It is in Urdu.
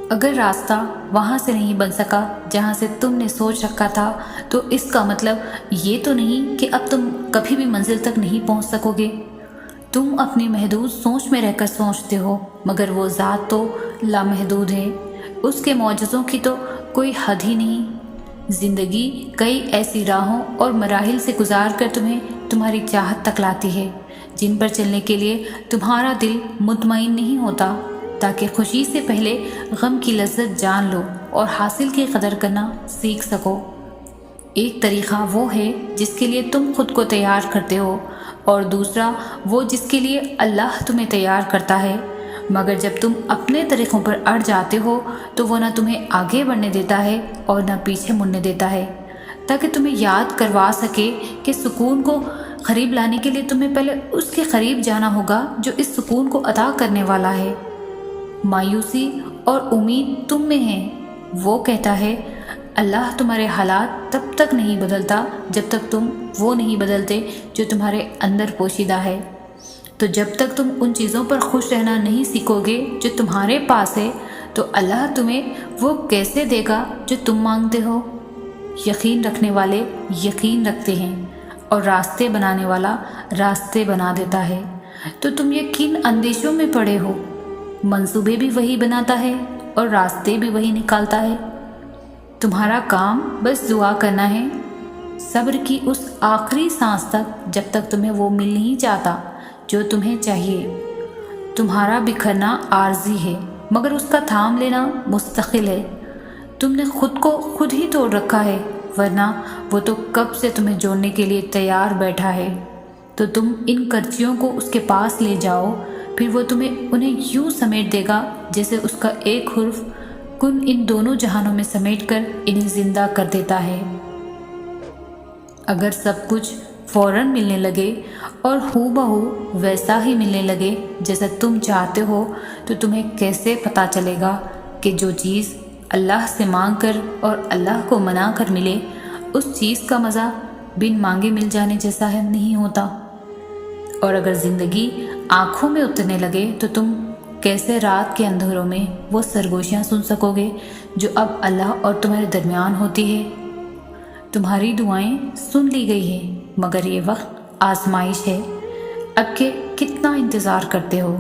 اگر راستہ وہاں سے نہیں بن سکا جہاں سے تم نے سوچ رکھا تھا تو اس کا مطلب یہ تو نہیں کہ اب تم کبھی بھی منزل تک نہیں پہنچ سکو گے۔ تم اپنی محدود سوچ میں رہ کر سوچتے ہو، مگر وہ ذات تو لامحدود ہے، اس کے معجزوں کی تو کوئی حد ہی نہیں۔ زندگی کئی ایسی راہوں اور مراحل سے گزار کر تمہیں تمہاری چاہت تک لاتی ہے، جن پر چلنے کے لیے تمہارا دل مطمئن نہیں ہوتا، تاکہ خوشی سے پہلے غم کی لذت جان لو اور حاصل کی قدر کرنا سیکھ سکو۔ ایک طریقہ وہ ہے جس کے لیے تم خود کو تیار کرتے ہو، اور دوسرا وہ جس کے لیے اللہ تمہیں تیار کرتا ہے، مگر جب تم اپنے طریقوں پر اڑ جاتے ہو تو وہ نہ تمہیں آگے بڑھنے دیتا ہے اور نہ پیچھے مڑنے دیتا ہے، تاکہ تمہیں یاد کروا سکے کہ سکون کو قریب لانے کے لیے تمہیں پہلے اس کے قریب جانا ہوگا جو اس سکون کو عطا کرنے والا ہے۔ مایوسی اور امید تم میں ہے۔ وہ کہتا ہے اللہ تمہارے حالات تب تک نہیں بدلتا جب تک تم وہ نہیں بدلتے جو تمہارے اندر پوشیدہ ہے۔ تو جب تک تم ان چیزوں پر خوش رہنا نہیں سیکھو گے جو تمہارے پاس ہے تو اللہ تمہیں وہ کیسے دے گا جو تم مانگتے ہو؟ یقین رکھنے والے یقین رکھتے ہیں اور راستے بنانے والا راستے بنا دیتا ہے۔ تو تم یہ کن اندیشوں میں پڑے ہو؟ منصوبے بھی وہی بناتا ہے اور راستے بھی وہی نکالتا ہے۔ تمہارا کام بس دعا کرنا ہے، صبر کی اس آخری سانس تک جب تک تمہیں وہ مل نہیں جاتا جو تمہیں چاہیے۔ تمہارا بکھرنا عارضی ہے مگر اس کا تھام لینا مستقل ہے۔ تم نے خود کو خود ہی توڑ رکھا ہے، ورنہ وہ تو کب سے تمہیں جوڑنے کے لیے تیار بیٹھا ہے۔ تو تم ان کرچیوں کو اس کے پاس لے جاؤ، پھر وہ تمہیں انہیں یوں سمیٹ دے گا جیسے اس کا ایک حرف کن ان دونوں جہانوں میں سمیٹ کر انہیں زندہ کر دیتا ہے۔ اگر سب کچھ فوراً ملنے لگے اور ہو بہو ویسا ہی ملنے لگے جیسا تم چاہتے ہو تو تمہیں کیسے پتہ چلے گا کہ جو چیز اللہ سے مانگ کر اور اللہ کو منا کر ملے اس چیز کا مزہ بن مانگے مل جانے جیسا ہے نہیں ہوتا؟ اور اگر زندگی آنکھوں میں اترنے لگے تو تم کیسے رات کے اندھیروں میں وہ سرگوشیاں سن سکو گے جو اب اللہ اور تمہارے درمیان ہوتی ہے؟ تمہاری دعائیں سن لی گئی ہیں، مگر یہ وقت آزمائش ہے، اب کہ کتنا انتظار کرتے ہو؟